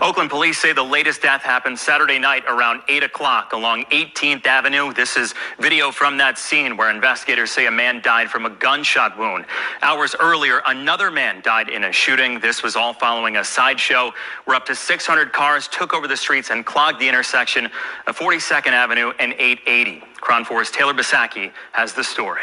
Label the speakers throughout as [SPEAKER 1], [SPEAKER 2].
[SPEAKER 1] Oakland police say the latest death happened Saturday night around 8 o'clock along 18th Avenue. This is video from that scene where investigators say a man died from a gunshot wound. Hours earlier, another man died in a shooting. This was all following a sideshow where up to 600 cars took over the streets and clogged the intersection of 42nd Avenue and 880. KRON 4's Taylor Bisacki has the story.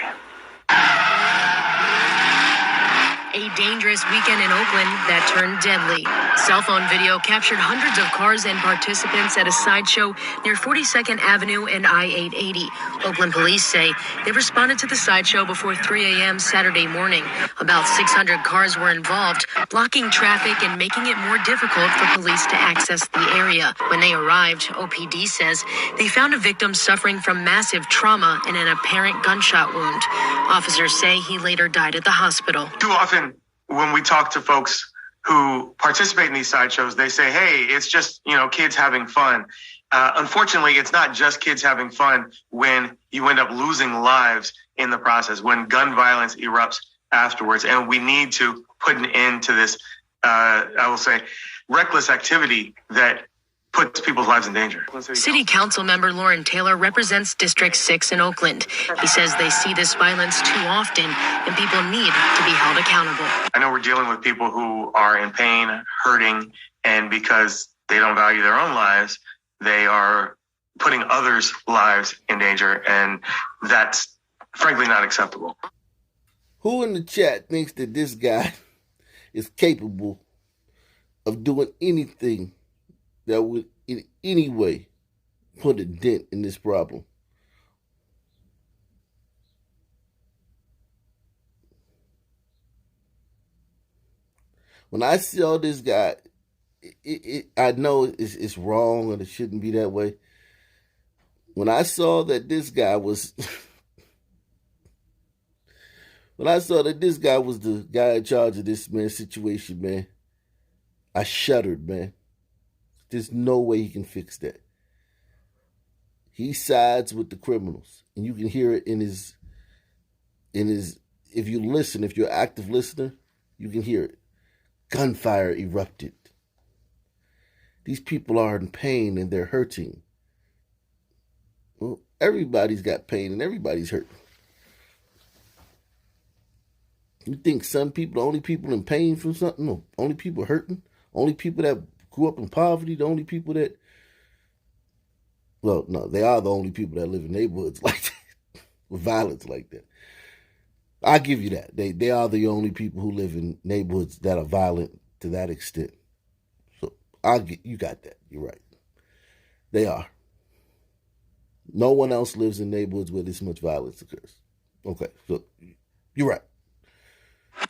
[SPEAKER 2] A dangerous weekend in Oakland that turned deadly. Cell phone video captured hundreds of cars and participants at a sideshow near 42nd Avenue and I-880. Oakland police say they responded to the sideshow before 3 a.m. Saturday morning. About 600 cars were involved, blocking traffic and making it more difficult for police to access the area. When they arrived, OPD says they found a victim suffering from massive trauma and an apparent gunshot wound. Officers say he later died at the hospital.
[SPEAKER 3] Too often, when we talk to folks who participate in these sideshows, they say, hey, it's just, kids having fun. Unfortunately, it's not just kids having fun when you end up losing lives in the process, when gun violence erupts afterwards. And we need to put an end to this, I will say, reckless activity that puts people's lives in danger.
[SPEAKER 2] City Council member Lauren Taylor represents District 6 in Oakland. He says they see this violence too often and people need to be held accountable.
[SPEAKER 3] I know we're dealing with people who are in pain, hurting, and because they don't value their own lives, they are putting others' lives in danger, and that's frankly not acceptable.
[SPEAKER 4] Who in the chat thinks that this guy is capable of doing anything that would in any way put a dent in this problem? When I saw this guy, I know it's wrong and it shouldn't be that way. When I saw that this guy was, when I saw that this guy was the guy in charge of this man's situation, man, I shuddered, man. There's no way he can fix that. He sides with the criminals. And you can hear it in his, if you listen, if you're an active listener, you can hear it. Gunfire erupted. These people are in pain and they're hurting. Well, everybody's got pain and everybody's hurting. You think some people, the only people in pain from something? No, only people hurting? Only people that grew up in poverty, the only people that, well, no, they are the only people that live in neighborhoods like that, with violence like that. I'll give you that. They are the only people who live in neighborhoods that are violent to that extent. So you got that. You're right. They are. No one else lives in neighborhoods where this much violence occurs. Okay, so you're right.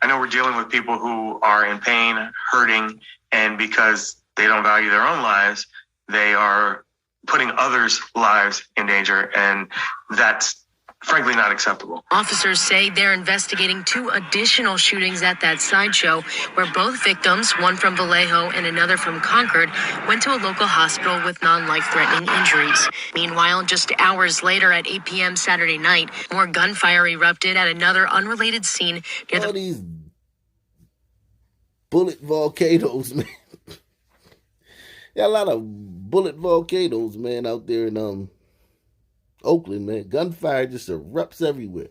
[SPEAKER 3] I know we're dealing with people who are in pain, hurting, and because they don't value their own lives, they are putting others' lives in danger, and that's frankly not acceptable.
[SPEAKER 2] Officers say they're investigating 2 additional shootings at that sideshow where both victims, one from Vallejo and another from Concord, went to a local hospital with non-life-threatening injuries. Meanwhile, just hours later at 8 p.m. Saturday night, more gunfire erupted at another unrelated scene near
[SPEAKER 4] all these bullet volcanoes, man. Got a lot of bullet volcanoes, man, out there in Oakland, man. Gunfire just erupts everywhere.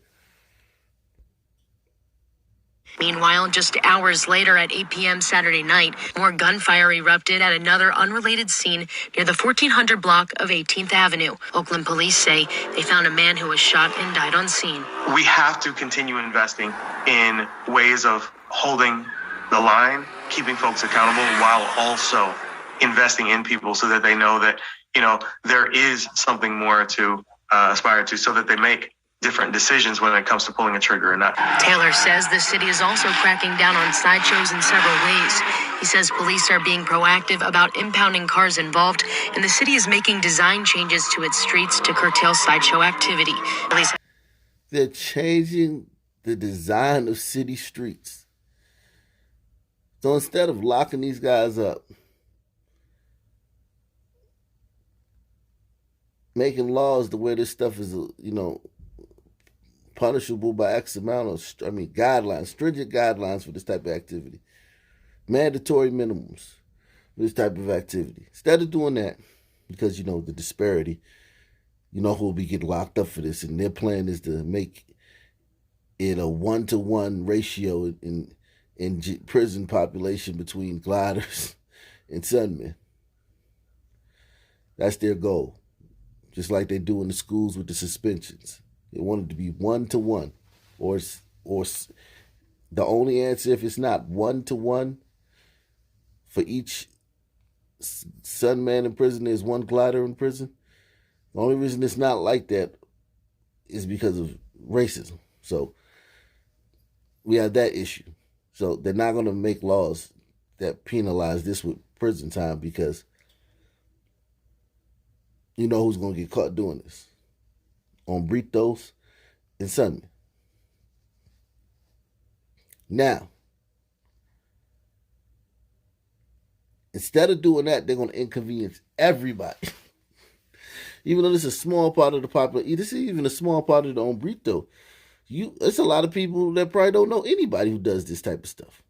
[SPEAKER 2] Meanwhile, just hours later at 8 p.m. Saturday night, more gunfire erupted at another unrelated scene near the 1400 block of 18th Avenue. Oakland police say they found a man who was shot and died on scene.
[SPEAKER 3] We have to continue investing in ways of holding the line, keeping folks accountable, while also investing in people so that they know that, there is something more to aspire to, so that they make different decisions when it comes to pulling a trigger or not.
[SPEAKER 2] Taylor says the city is also cracking down on sideshows in several ways. He says police are being proactive about impounding cars involved, and the city is making design changes to its streets to curtail sideshow activity.
[SPEAKER 4] They're changing the design of city streets. So instead of locking these guys up, making laws the way this stuff is, punishable by X amount of, guidelines, stringent guidelines for this type of activity. Mandatory minimums. for this type of activity. Instead of doing that, because, you know, the disparity, you know who will be getting locked up for this, and their plan is to make it a 1-to-1 ratio in prison population between gliders and sunmen. That's their goal. Just like they do in the schools with the suspensions. They want it to be 1-to-1. Or the only answer, if it's not 1-to-1 for each sunman in prison, there's one glider in prison. The only reason it's not like that is because of racism. So we have that issue. So they're not going to make laws that penalize this with prison time, because you know who's going to get caught doing this. Hombritos and sunmen. Now, instead of doing that, they're going to inconvenience everybody. Even though this is a small part of the population, this is even a small part of the hombrito. It's a lot of people that probably don't know anybody who does this type of stuff,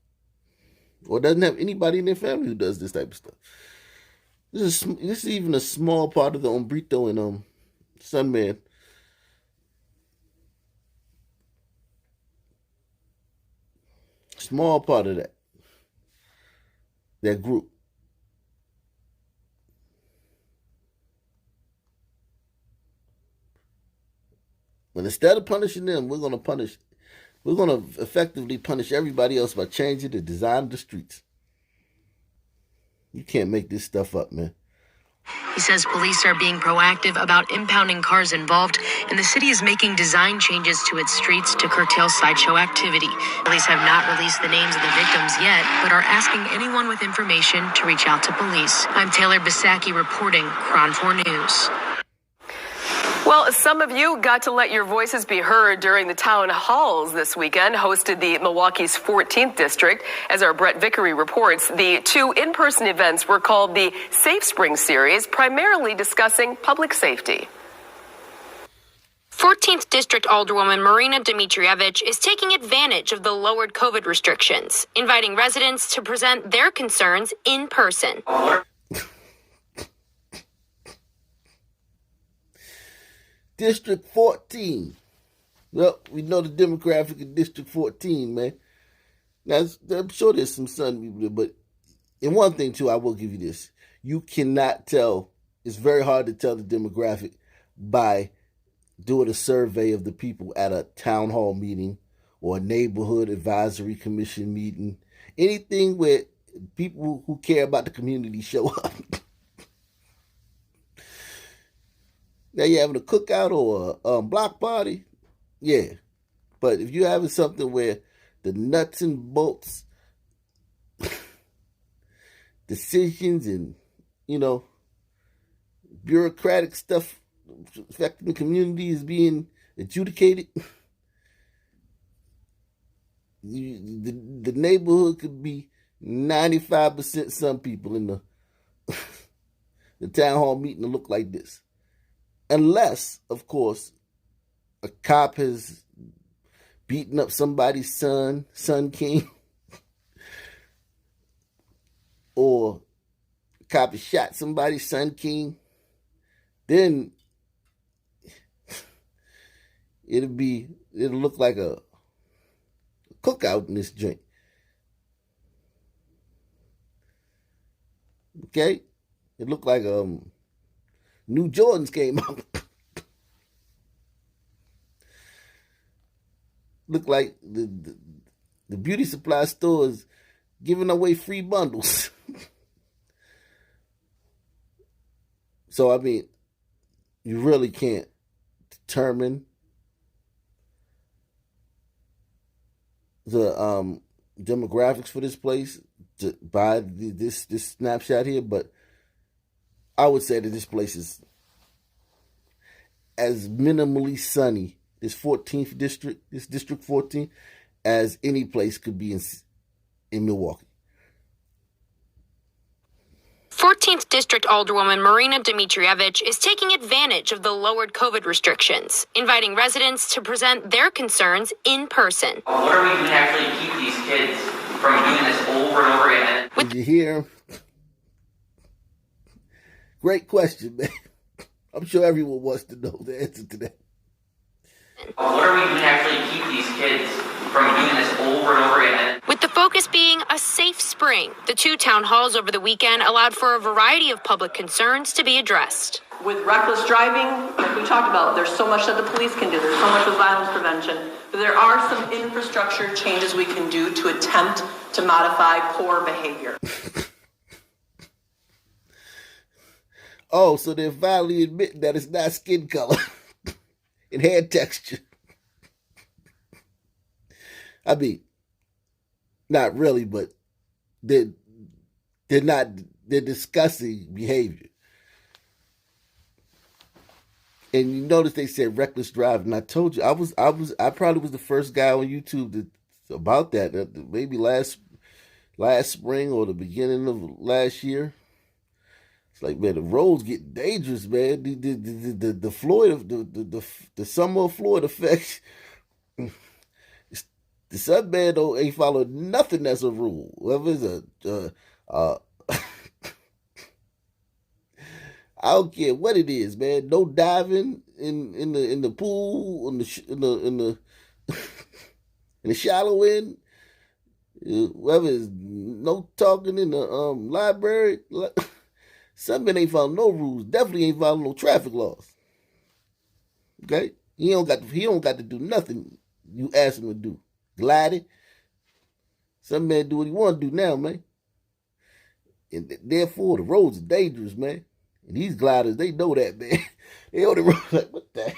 [SPEAKER 4] or doesn't have anybody in their family who does this type of stuff. This is even a small part of the hombrito and sunman. Small part of that group. But instead of punishing them, we're going to effectively punish everybody else by changing the design of the streets. You can't make this stuff up, man.
[SPEAKER 2] He says police are being proactive about impounding cars involved, and the city is making design changes to its streets to curtail sideshow activity. Police have not released the names of the victims yet, but are asking anyone with information to reach out to police. I'm Taylor Bisacki reporting KRON 4 News.
[SPEAKER 5] Well, some of you got to let your voices be heard during the town halls this weekend, hosted the Milwaukee's 14th district. As our Brett Vickery reports, the two in-person events were called the Safe Spring Series, primarily discussing public safety.
[SPEAKER 6] 14th District Alderwoman Marina Dmitrievich is taking advantage of the lowered COVID restrictions, inviting residents to present their concerns in person.
[SPEAKER 4] District 14. Well, we know the demographic of District 14, man. Now, I'm sure there's some Sun people there, but in one thing, too, I will give you this. You cannot tell. It's very hard to tell the demographic by doing a survey of the people at a town hall meeting or a neighborhood advisory commission meeting. Anything where people who care about the community show up. Now you're having a cookout or a block party, yeah. But if you're having something where the nuts and bolts decisions and, you know, bureaucratic stuff affecting the community is being adjudicated, the neighborhood could be 95% some people in the town hall meeting to look like this. Unless, of course, a cop has beaten up somebody's son king, or a cop has shot somebody's son king, then it'll look like a cookout in this joint. Okay? It looked like new Jordans came out. Look like the beauty supply stores giving away free bundles. So, I mean, you really can't determine the demographics for this place by this snapshot here, but I would say that this place is as minimally sunny, this 14th district, this District 14, as any place could be in Milwaukee.
[SPEAKER 6] 14th District Alderwoman Marina Dmitrievich is taking advantage of the lowered COVID restrictions, inviting residents to present their concerns in person.
[SPEAKER 7] What are we doing to actually keep these kids from doing this over and over again?
[SPEAKER 4] Did you hear? Great question, man. I'm sure everyone wants to know the answer to that.
[SPEAKER 7] What are we doing to actually keep these kids from doing this over and over again?
[SPEAKER 6] With the focus being a safe spring, the 2 town halls over the weekend allowed for a variety of public concerns to be addressed.
[SPEAKER 8] With reckless driving, like we talked about, there's so much that the police can do. There's so much with violence prevention. But there are some infrastructure changes we can do to attempt to modify poor behavior.
[SPEAKER 4] Oh, so they're finally admitting that it's not skin color and hair texture. I mean, not really, but they're discussing behavior. And you notice they said reckless driving. I told you, I probably was the first guy on YouTube about that. Maybe last spring or the beginning of last year. It's like, man, the roads get dangerous, man. The Floyd, the summer of Floyd effect. The Sunman ain't followed nothing that's a rule. Whoever is I don't care what it is, man. No diving in the pool, in the in the shallow end. Whoever is no talking in the library. Some men ain't following no rules. Definitely ain't following no traffic laws. Okay, he don't got to do nothing you ask him to do. Gliding. Some men do what he want to do now, man. And therefore, the roads are dangerous, man. And these gliders, they know that, man. They on the road like, what the heck?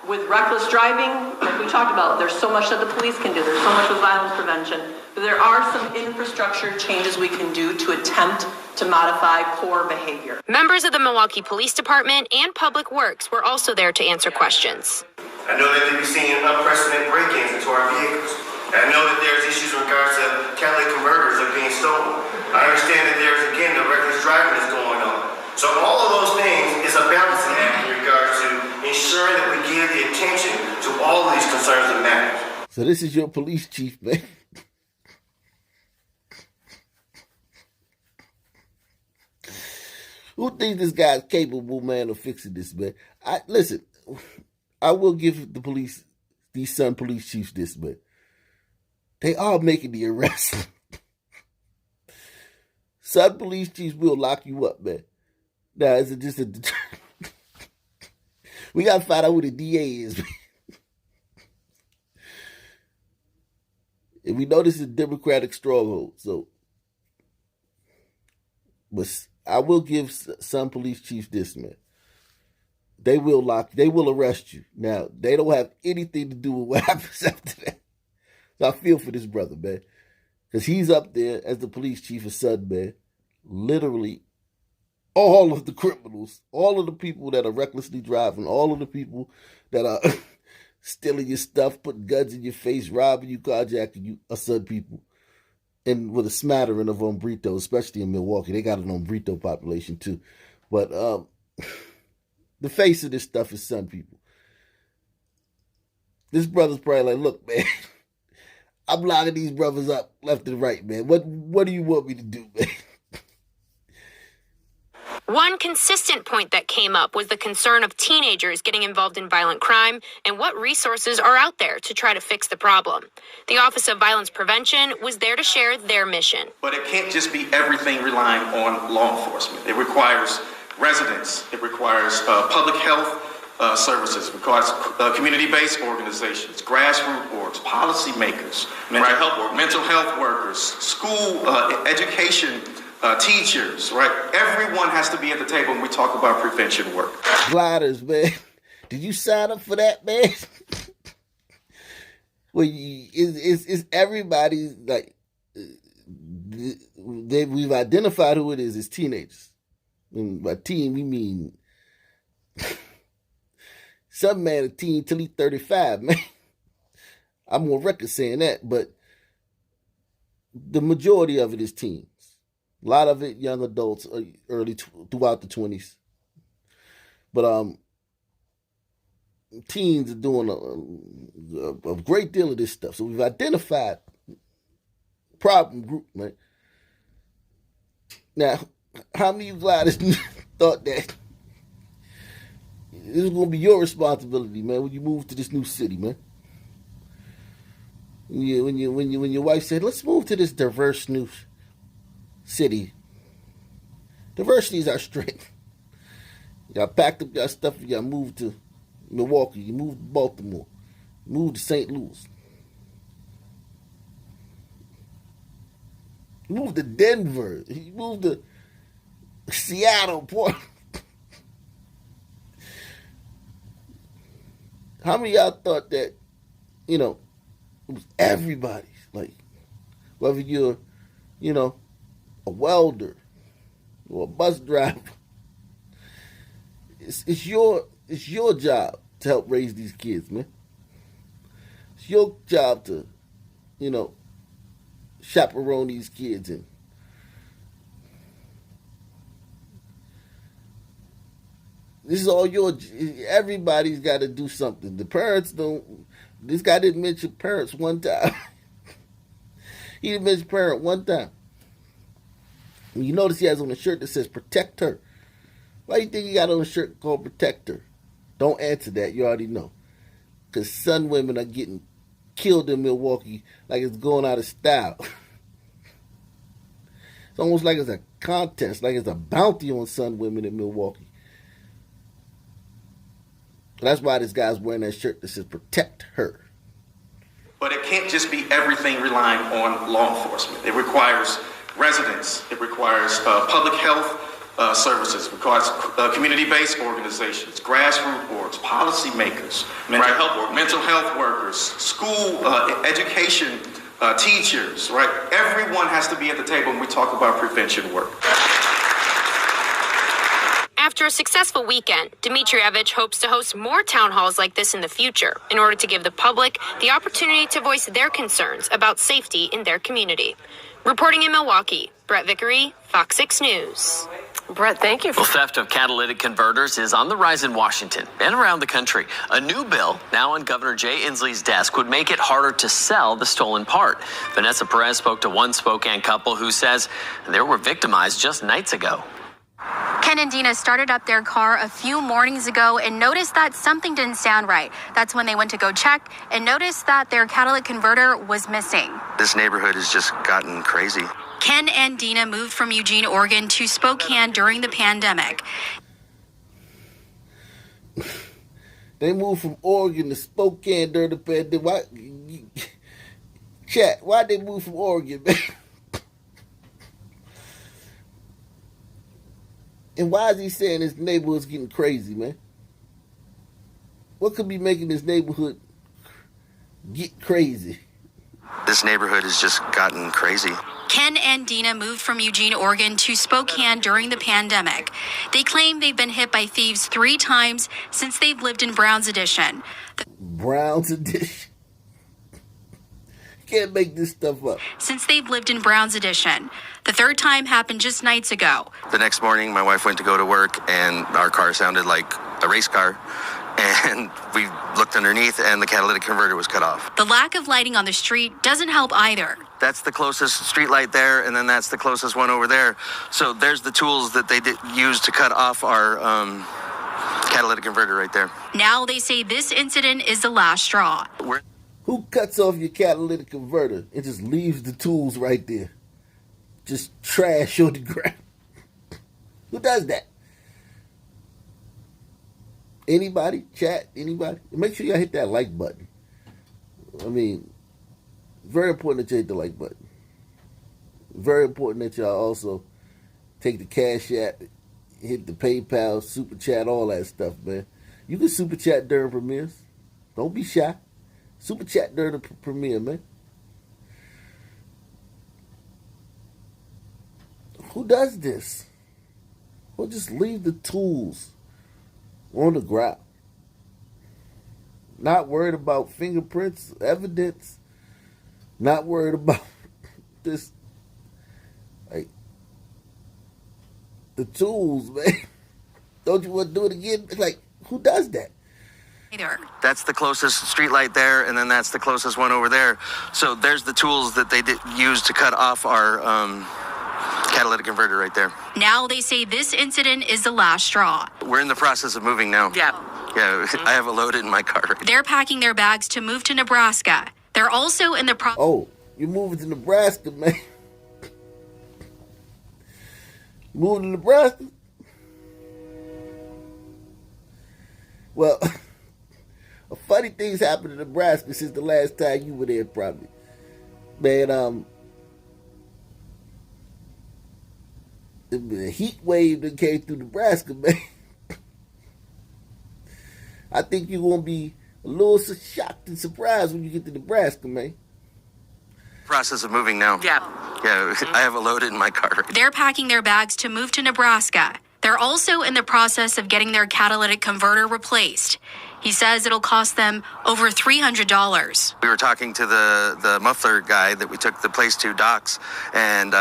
[SPEAKER 8] With reckless driving, like we talked about, there's so much that the police can do. There's so much with violence prevention. But there are some infrastructure changes we can do to attempt to modify poor behavior.
[SPEAKER 6] Members of the Milwaukee Police Department and Public Works were also there to answer questions.
[SPEAKER 9] I know that they'll be seeing unprecedented break-ins into our vehicles. And I know that there's issues in regards to catalytic converters that are being stolen. I understand that there's, again, the reckless driving that's going on. So all of those things is a balancing act in regards to ensuring that we give the attention to all of these concerns that matter.
[SPEAKER 4] So this is your police chief, man. Who thinks this guy's capable, man, of fixing this, man? Listen, I will give the police, these Sun police chiefs this, man. They are making the arrest. Sun police chiefs will lock you up, man. Now, is it just a... We got to find out who the DA is, man. And we know this is a Democratic stronghold, so... But I will give some police chiefs this, man. They will arrest you. Now, they don't have anything to do with what happens after that. So I feel for this brother, man. Because he's up there as the police chief of Sun, man. Literally, all of the criminals, all of the people that are recklessly driving, all of the people that are stealing your stuff, putting guns in your face, robbing you, carjacking you, are Sun people. And with a smattering of Hombrito, especially in Milwaukee. They got an Hombrito population too. But the face of this stuff is Sun people. This brother's probably like, look, man, I'm locking these brothers up left and right, man. What do you want me to do, man?
[SPEAKER 6] One consistent point that came up was the concern of teenagers getting involved in violent crime and what resources are out there to try to fix the problem. The Office of Violence Prevention was there to share their mission.
[SPEAKER 10] But it can't just be everything relying on law enforcement. It requires residents. It requires public health services. It requires community-based organizations, grassroots boards, policymakers, mental health workers, school education teachers, right? Everyone has to be at the table when we talk about prevention work.
[SPEAKER 4] Gliders, man. Did you sign up for that, man? Well, is everybody like? We've identified who it is. It's teenagers. And by teen, we mean some man a teen till he's 35, man. I'm on record saying that, but the majority of it is teens. A lot of it young adults, throughout the 20s. But teens are doing a great deal of this stuff. So we've identified problem group, man. Now, how many of you gliders thought that this was going to be your responsibility, man, when you move to this new city, man? When your wife said, let's move to this diverse new city. Diversity is our strength. Y'all packed up y'all stuff and y'all moved to Milwaukee. You moved to Baltimore. You moved to St. Louis. You moved to Denver. You moved to Seattle, Portland. How many of y'all thought that, it was everybody's? Like, whether you're, a welder or a bus driver, it's your job to help raise these kids, man. It's your job to, chaperone these kids and this is all everybody's got to do something. The parents don't. This guy didn't mention parents one time. He didn't mention parent one time. And you notice he has on a shirt that says protect her. Why do you think he got on a shirt called protect her? Don't answer that. You already know. Because Sun women are getting killed in Milwaukee like it's going out of style. It's almost like it's a contest, like it's a bounty on Sun women in Milwaukee. That's why this guy's wearing that shirt that says protect her.
[SPEAKER 10] But it can't just be everything relying on law enforcement. It requires residents. It requires public health services. It requires community-based organizations, grassroots boards, policymakers, mental health workers, school education teachers, right? Everyone has to be at the table when we talk about prevention work.
[SPEAKER 6] After a successful weekend, Dmitrievich hopes to host more town halls like this in the future in order to give the public the opportunity to voice their concerns about safety in their community. Reporting in Milwaukee, Brett Vickery, Fox 6 News.
[SPEAKER 5] Brett, thank you.
[SPEAKER 11] Well, theft of catalytic converters is on the rise in Washington and around the country. A new bill now on Governor Jay Inslee's desk would make it harder to sell the stolen part. Vanessa Perez spoke to one Spokane couple who says they were victimized just nights ago.
[SPEAKER 12] Ken and Dina started up their car a few mornings ago and noticed that something didn't sound right. That's when they went to go check and noticed that their catalytic converter was missing.
[SPEAKER 13] This neighborhood has just gotten crazy.
[SPEAKER 12] Ken and Dina moved from Eugene, Oregon to Spokane during the pandemic.
[SPEAKER 4] They moved from Oregon to Spokane during the pandemic. Why'd they move from Oregon, man? And why is he saying this neighborhood's getting crazy, man? What could be making this neighborhood get crazy?
[SPEAKER 13] This neighborhood has just gotten crazy.
[SPEAKER 12] Ken and Dina moved from Eugene, Oregon to Spokane during the pandemic. They claim they've been hit by thieves 3 times since they've lived in Brown's Addition.
[SPEAKER 4] Brown's Addition? Can't make this stuff up.
[SPEAKER 12] Since they've lived in Brown's Addition. The 3rd time happened just nights ago.
[SPEAKER 13] The next morning, my wife went to go to work, and our car sounded like a race car. And we looked underneath, and the catalytic converter was cut off.
[SPEAKER 12] The lack of lighting on the street doesn't help either.
[SPEAKER 13] That's the closest street light there, and then that's the closest one over there. So there's the tools that they use to cut off our catalytic converter right there.
[SPEAKER 12] Now they say this incident is the last straw.
[SPEAKER 4] Who cuts off your catalytic converter and just leaves the tools right there? Just trash on the ground. Who does that? Anybody? Chat? Anybody? Make sure y'all hit that like button. I mean, very important that you hit the like button. Very important that y'all also take the Cash App, hit the PayPal, Super Chat, all that stuff, man. You can Super Chat during premieres. Don't be shy. Super Chat during the premiere, man. Who does this? Or just leave the tools on the ground. Not worried about fingerprints, evidence. Not worried about this. Like, the tools, man. Don't you want to do it again? Like, who does that?
[SPEAKER 13] That's the closest street light there, and then that's the closest one over there. So there's the tools that they use to cut off our catalytic converter right there.
[SPEAKER 12] Now they say this incident is the last straw.
[SPEAKER 13] We're in the process of moving now. Yeah, I have it loaded in my car.
[SPEAKER 12] They're packing their bags to move to Nebraska. They're also in the
[SPEAKER 4] Oh, you're moving to Nebraska, man. Moving to Nebraska? Well, funny things happened in Nebraska since the last time you were there, probably. Man, the heat wave that came through Nebraska, man. I think you're going to be a little shocked and surprised when you get to Nebraska, man.
[SPEAKER 13] Process of moving now. Yeah, I have it loaded in my car.
[SPEAKER 12] They're packing their bags to move to Nebraska. They're also in the process of getting their catalytic converter replaced. He says it'll cost them over $300.
[SPEAKER 13] We were talking to the muffler guy that we took the place to, Docs, and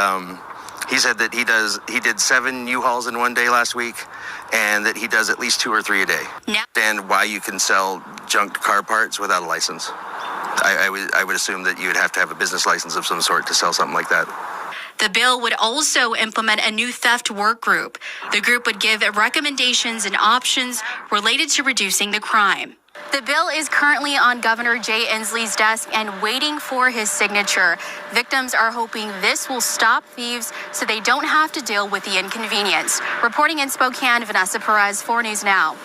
[SPEAKER 13] he said that he did 7 U-Hauls in one day last week, and that he does at least 2 or 3 a day.
[SPEAKER 12] Now,
[SPEAKER 13] and why you can sell junk car parts without a license. I would assume that you would have to have a business license of some sort to sell something like that.
[SPEAKER 12] the bill would also implement a new theft work group. The group would give recommendations and options related to reducing the crime. The bill is currently on Governor Jay Inslee's desk and waiting for his signature. Victims are hoping this will stop thieves so they don't have to deal with the inconvenience. Reporting in Spokane, Vanessa Perez, 4 News Now.